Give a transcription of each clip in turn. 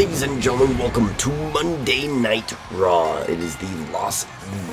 Ladies and gentlemen, welcome to Monday Night Raw. It is the Las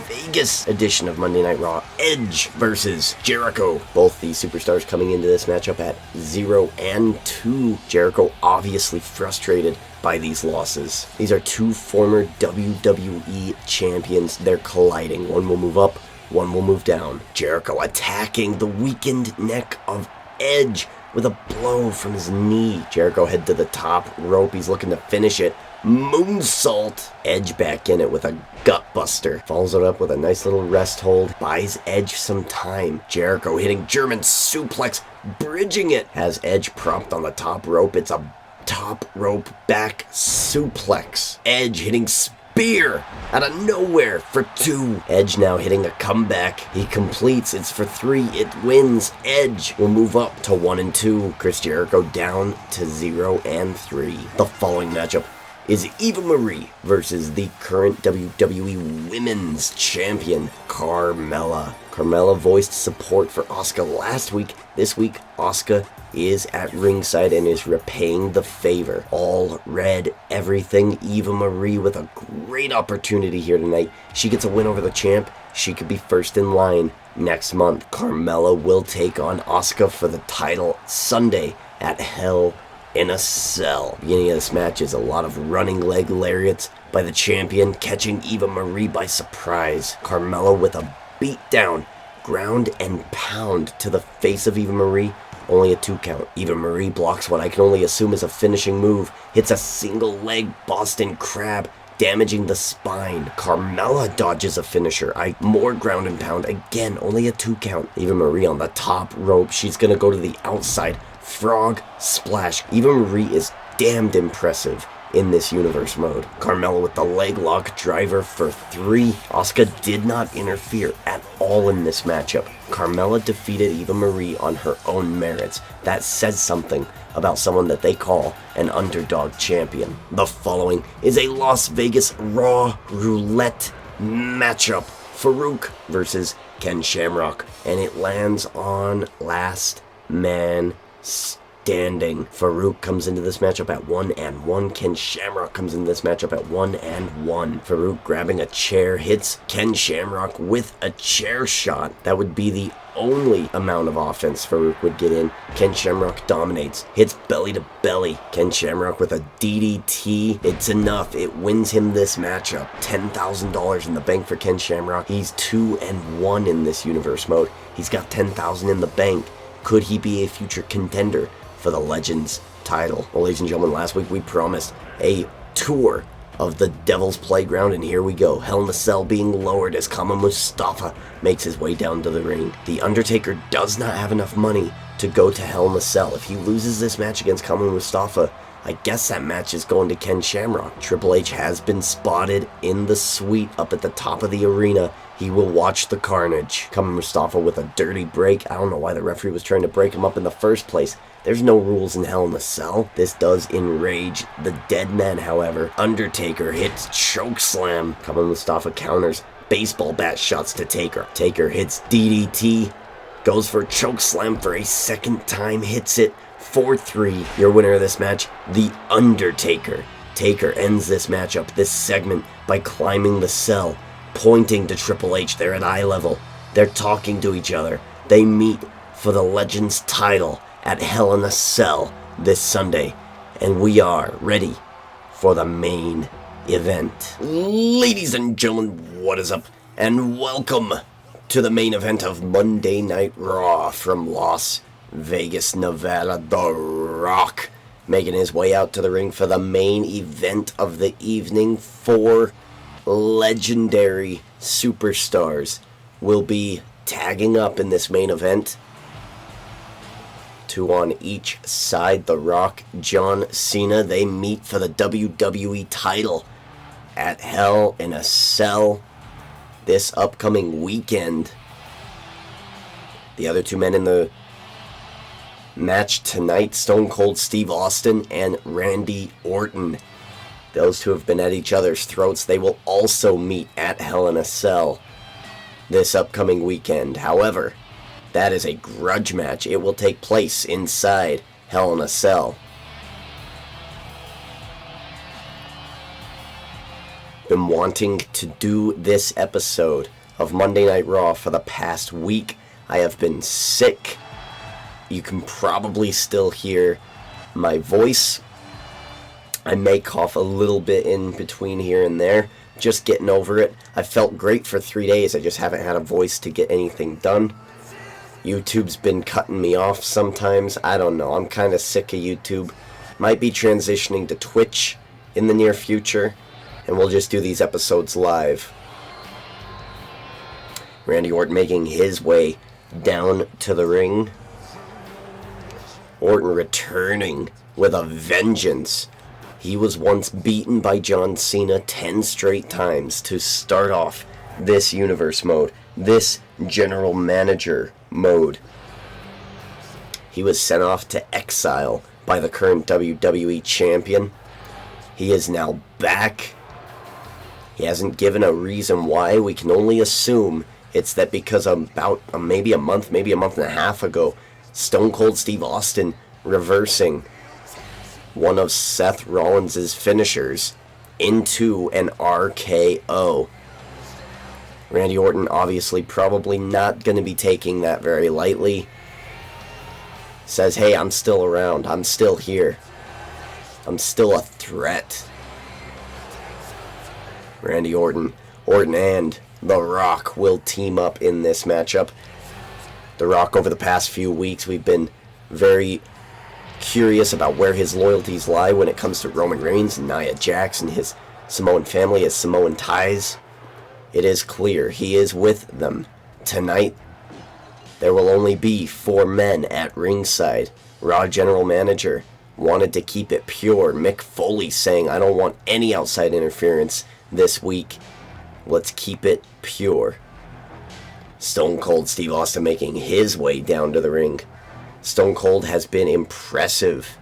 Vegas edition of Monday Night Raw. Edge versus Jericho. Both the superstars coming into this matchup at 0 and 2. Jericho obviously frustrated by these losses. These are two former WWE champions. They're colliding. One will move up, one will move down. Jericho attacking the weakened neck of Edge with a blow from his knee. Jericho head to the top rope. He's looking to finish it. Moonsault. Edge back in it with a gutbuster. Follows it up with a nice little rest hold. Buys Edge some time. Jericho hitting German suplex. Bridging it. Has Edge propped on the top rope. It's a top rope back suplex. Edge hitting spear out of nowhere for 2. Edge now hitting a comeback. He completes. It's for 3. It wins. Edge will move up to 1 and 2. Chris Jericho down to 0 and 3. The following matchup is Eva Marie versus the current WWE Women's Champion, Carmella. Carmella voiced support for Asuka last week. This week, Asuka is at ringside and is repaying the favor. All red, everything. Eva Marie with a great opportunity here tonight. She gets a win over the champ. She could be first in line next month. Carmella will take on Asuka for the title Sunday at Hell in a Cell. Beginning of this match is a lot of running leg lariats by the champion, catching Eva Marie by surprise. Carmella with a beatdown, ground and pound to the face of Eva Marie. Only a 2 count. Eva Marie blocks what I can only assume is a finishing move. Hits a single leg Boston Crab, damaging the spine. Carmella dodges a finisher. More ground and pound. Again, only a 2 count. Eva Marie on the top rope. She's gonna go to the outside. Frog splash. Eva Marie is damned impressive in this universe mode. Carmella with the leg lock driver for 3. Asuka did not interfere at all in this matchup. Carmella defeated Eva Marie on her own merits. That says something about someone that they call an underdog champion. The following is a Las Vegas Raw Roulette matchup. Faarooq versus Ken Shamrock. And it lands on last man standing. Faarooq comes into this matchup at 1 and 1. Ken Shamrock comes into this matchup at 1 and 1. Faarooq grabbing a chair hits Ken Shamrock with a chair shot. That would be the only amount of offense Faarooq would get in. Ken Shamrock dominates. Hits belly to belly. Ken Shamrock with a DDT. It's enough. It wins him this matchup. $10,000 in the bank for Ken Shamrock. He's 2 and 1 in this universe mode. He's got $10,000 in the bank. Could he be a future contender for the Legends title? Well, ladies and gentlemen, last week we promised a tour of the Devil's Playground, and here we go. Hell in a Cell being lowered as Mustafa makes his way down to the ring. The Undertaker does not have enough money to go to Hell in a Cell. If he loses this match against Mustafa, I guess that match is going to Ken Shamrock. Triple H has been spotted in the suite up at the top of the arena. He will watch the carnage. Mustafa with a dirty break. I don't know why the referee was trying to break him up in the first place. There's no rules in Hell in a Cell. This does enrage the dead man, however. Undertaker hits chokeslam. Mustafa counters. Baseball bat shots to Taker. Taker hits DDT. Goes for chokeslam for a second time. Hits it. 4-3. Your winner of this match, The Undertaker. Taker ends this matchup, this segment, by climbing the cell, pointing to Triple H. They're at eye level. They're talking to each other. They meet for the Legends title at Hell in a Cell this Sunday. And we are ready for the main event. Ladies and gentlemen, what is up? And welcome to the main event of Monday Night Raw from Las Vegas, Nevada. The Rock making his way out to the ring for the main event of the evening. 4 legendary superstars will be tagging up in this main event. 2 on each side. The Rock, John Cena, they meet for the WWE title at Hell in a Cell this upcoming weekend. The other 2 men in the match tonight, Stone Cold Steve Austin and Randy Orton. Those 2 have been at each other's throats. They will also meet at Hell in a Cell this upcoming weekend. However, that is a grudge match. It will take place inside Hell in a Cell. been wanting to do this episode of Monday Night Raw for the past week. I have been sick. You can probably still hear my voice. I may cough a little bit in between here and there. Just getting over it. I felt great for 3 days. I just haven't had a voice to get anything done. YouTube's been cutting me off sometimes. I don't know. I'm kind of sick of YouTube. Might be transitioning to Twitch in the near future. And we'll just do these episodes live. Randy Orton making his way down to the ring. Orton returning with a vengeance. He was once beaten by John Cena 10 straight times to start off this universe mode, this general manager mode. He was sent off to exile by the current WWE champion. He is now back. He hasn't given a reason why. We can only assume it's that because about maybe a month and a half ago, Stone Cold Steve Austin reversing one of Seth Rollins' finishers into an RKO. Randy Orton obviously probably not going to be taking that very lightly. Says, hey, I'm still around. I'm still here. I'm still a threat. Randy Orton and The Rock will team up in this matchup. The Rock, over the past few weeks, we've been very curious about where his loyalties lie when it comes to Roman Reigns and Nia Jax and his Samoan family, his Samoan ties. It is clear he is with them. Tonight, there will only be 4 men at ringside. Raw General Manager wanted to keep it pure. Mick Foley saying, I don't want any outside interference this week. Let's keep it pure. Stone Cold Steve Austin making his way down to the ring. Stone Cold has been impressive.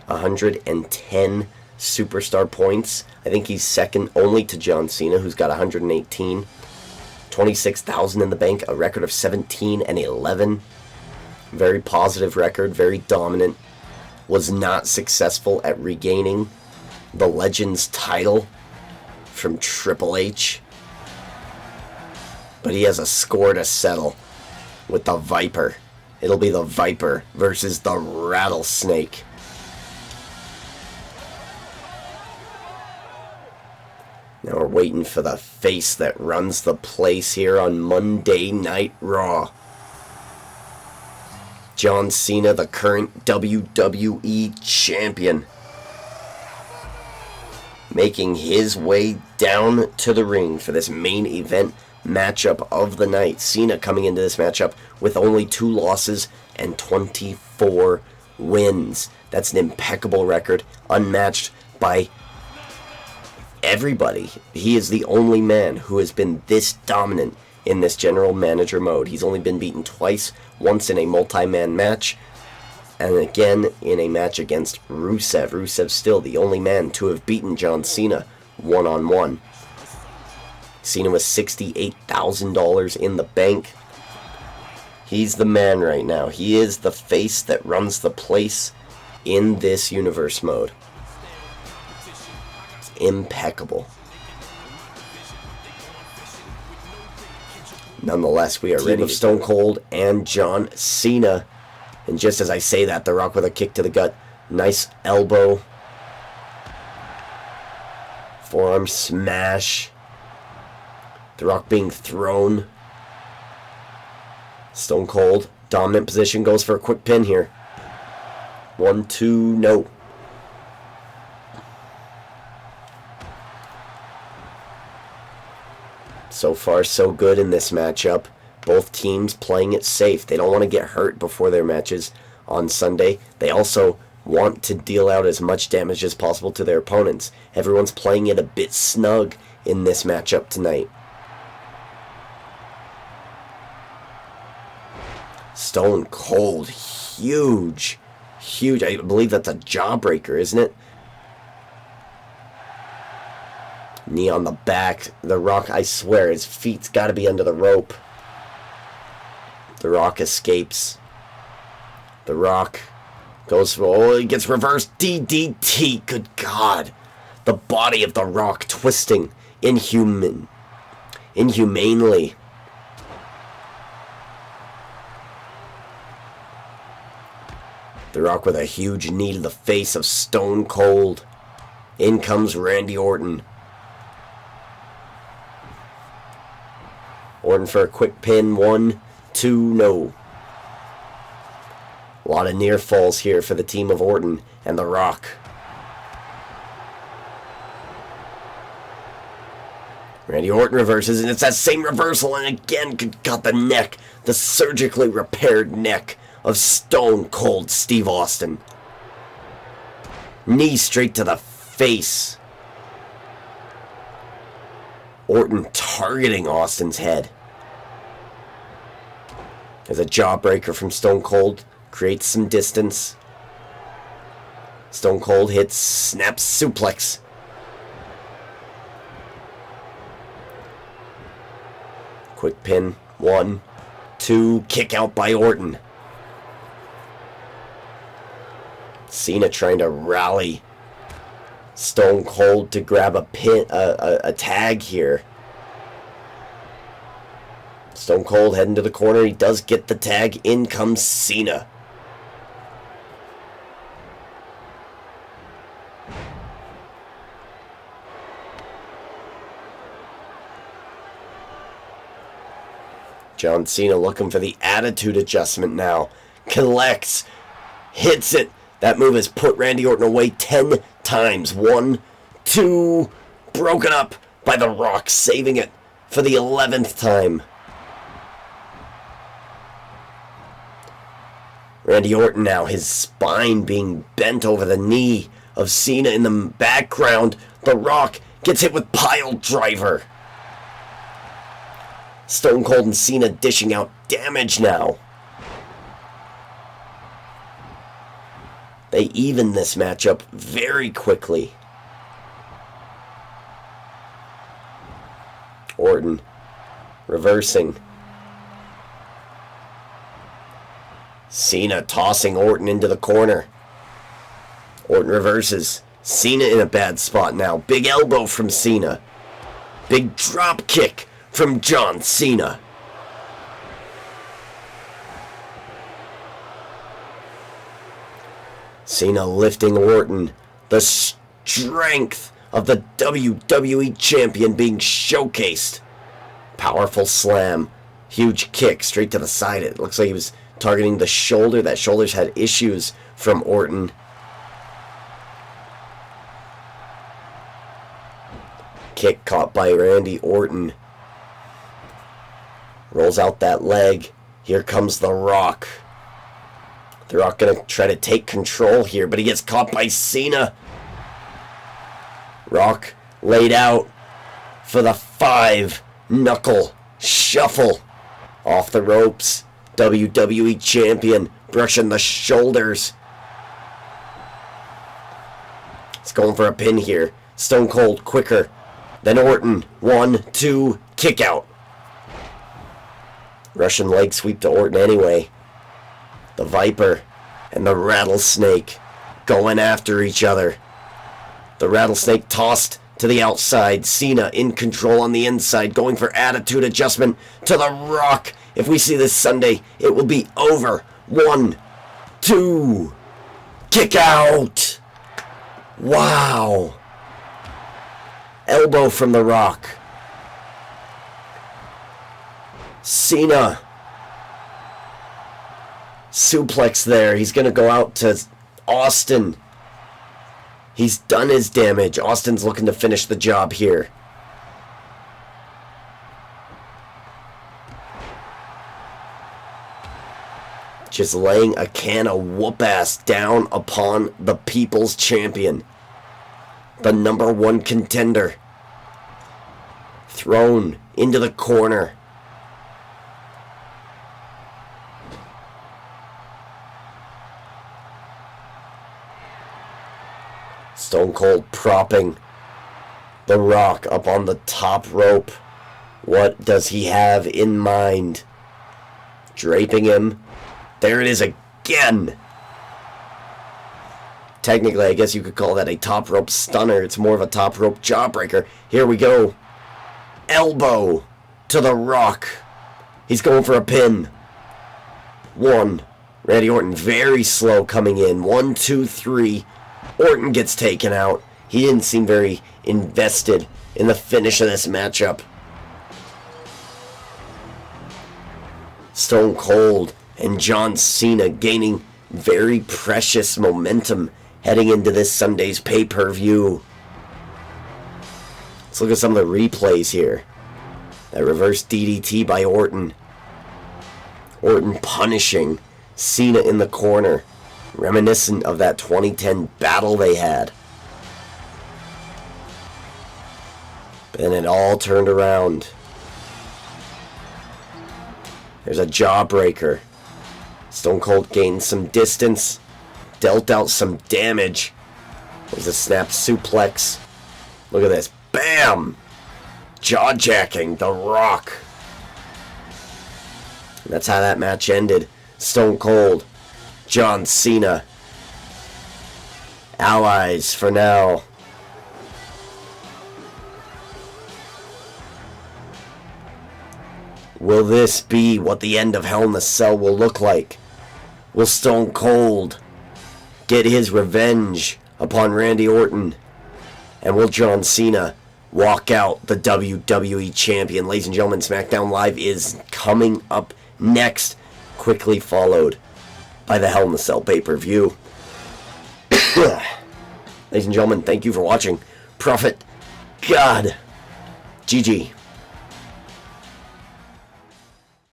110 superstar points. I think he's second only to John Cena, who's got 118. 26,000 in the bank, a record of 17-11. Very positive record, very dominant. Was not successful at regaining the Legends title from Triple H. But he has a score to settle with the Viper. It'll be the Viper versus the Rattlesnake. Now we're waiting for the face that runs the place here on Monday Night Raw. John Cena, the current WWE champion, making his way down to the ring for this main event matchup of the night. Cena coming into this matchup with only 2 losses and 24 wins. That's an impeccable record, unmatched by everybody. He is the only man who has been this dominant in this general manager mode. He's only been beaten twice, once in a multi-man match, and again in a match against Rusev. Rusev's still the only man to have beaten John Cena one-on-one. Cena with $68,000 in the bank. He's the man right now. He is the face that runs the place in this universe mode. Impeccable. Nonetheless, we are ready. Stone Cold and John Cena. And just as I say that, The Rock with a kick to the gut. Nice elbow. Forearm smash. The Rock being thrown. Stone Cold, dominant position, goes for a quick pin here. 1, 2, no. So far, so good in this matchup. Both teams playing it safe. They don't want to get hurt before their matches on Sunday. They also want to deal out as much damage as possible to their opponents. Everyone's playing it a bit snug in this matchup tonight. Stone Cold, huge. I believe that's a jawbreaker, isn't it? Knee on the back. The Rock, I swear, his feet's got to be under the rope. The Rock escapes. The Rock goes for, he gets reversed DDT. Good God. The body of The Rock twisting inhumanely. The Rock with a huge knee to the face of Stone Cold. In comes Randy Orton. Orton for a quick pin. 1, 2, no. A lot of near falls here for the team of Orton and The Rock. Randy Orton reverses, and it's that same reversal, and again got the neck, the surgically repaired neck of Stone Cold Steve Austin. Knee straight to the face. Orton targeting Austin's head. As a jawbreaker from Stone Cold creates some distance. Stone Cold hits snap suplex. Quick pin. 1, 2, kick out by Orton. Cena trying to rally Stone Cold to grab a tag here. Stone Cold heading to the corner. He does get the tag. In comes Cena. John Cena looking for the attitude adjustment now. Collects. Hits it. That move has put Randy Orton away 10 times. 1, 2. Broken up by The Rock. Saving it for the 11th time. Randy Orton now. His spine being bent over the knee of Cena in the background. The Rock gets hit with pile driver. Stone Cold and Cena dishing out damage now. They even this matchup very quickly. Orton reversing. Cena tossing Orton into the corner. Orton reverses. Cena in a bad spot now. Big elbow from Cena. Big drop kick from John Cena. Cena lifting Orton. The strength of the WWE Champion being showcased. Powerful slam. Huge kick straight to the side. It looks like he was targeting the shoulder. That shoulder's had issues from Orton. Kick caught by Randy Orton. Rolls out that leg. Here comes The Rock. The Rock gonna try to take control here, but he gets caught by Cena. Rock laid out for the 5-knuckle shuffle. Off the ropes. WWE Champion brushing the shoulders. It's going for a pin here. Stone Cold quicker than Orton. 1, 2, kick out. Russian leg sweep to Orton anyway. The Viper and the Rattlesnake going after each other. The Rattlesnake tossed to the outside. Cena in control on the inside, going for attitude adjustment to The Rock. If we see this Sunday, it will be over. 1, 2, kick out. Wow. Elbow from The Rock. Cena. Suplex there. He's going to go out to Austin. He's done his damage. Austin's looking to finish the job here. Just laying a can of whoop-ass down upon the People's Champion. The #1 contender. Thrown into the corner. Stone Cold propping The Rock up on the top rope. What does he have in mind? Draping him. There it is again. Technically, I guess you could call that a top rope stunner. It's more of a top rope jawbreaker. Here we go. elbow to the Rock. He's going for a pin. 1. Randy Orton very slow coming in. 1, 2, 3. Orton gets taken out. He didn't seem very invested in the finish of this matchup. Stone Cold and John Cena gaining very precious momentum heading into this Sunday's pay-per-view. Let's look at some of the replays here. That reverse DDT by Orton. Orton punishing Cena in the corner. Reminiscent of that 2010 battle they had. But then it all turned around. There's a jawbreaker. Stone Cold gained some distance. Dealt out some damage. There's a snap suplex. Look at this. Bam! Jaw-jacking the Rock. And that's how that match ended. Stone Cold. John Cena. Allies for now. Will this be what the end of Hell in a Cell will look like? Will Stone Cold get his revenge upon Randy Orton? And will John Cena walk out the WWE Champion? Ladies and gentlemen, SmackDown Live is coming up next, quickly followed by the Hell in a Cell pay-per-view. Ladies and gentlemen, thank you for watching. Prophet God. GG.